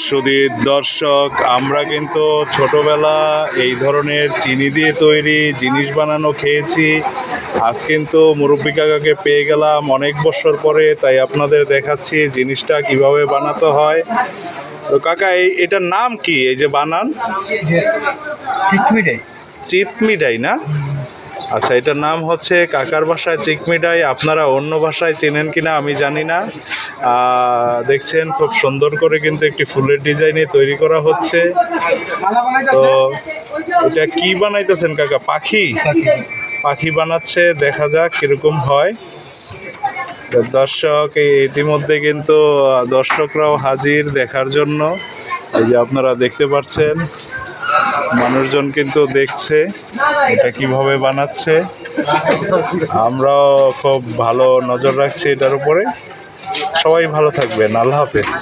সুধীর দর্শক, আমরা কিন্তু ছোটবেলা এই ধরনের চিনি দিয়ে তৈরি জিনিস বানানো খেয়েছি। আজ কিন্তু মুরব্বী কাকাকে পেয়ে গেলাম অনেক বছর পরে, তাই আপনাদের দেখাচ্ছি জিনিসটা কিভাবে বানাতে হয়। তো কাকা, এটার নাম কি? এই যে বানান চিতমিঠাই। চিতমিঠাই না? আচ্ছা, এটার নাম হচ্ছে কাকার ভাষায় চিকমিঠাই। আপনারা অন্য ভাষায় চেনেন কিনা আমি জানি না। দেখছেন খুব সুন্দর করে কিন্তু একটি ফুলের ডিজাইনে তৈরি করা হচ্ছে। তো এটা কি বানাইতেছেন কাকা? পাখি পাখি বানাচ্ছে, দেখা যাক কিরকম হয়। দর্শক, ইতিমধ্যে কিন্তু দর্শকরাও হাজির দেখার জন্য। এই যে আপনারা দেখতে পাচ্ছেন, মানুষজন কিন্তু দেখছে এটা কিভাবে বানাচ্ছে। আমরাও খুব ভালো নজর রাখছি এটার উপরে। সবাই ভালো থাকবেন, আল্লাহ হাফেজ।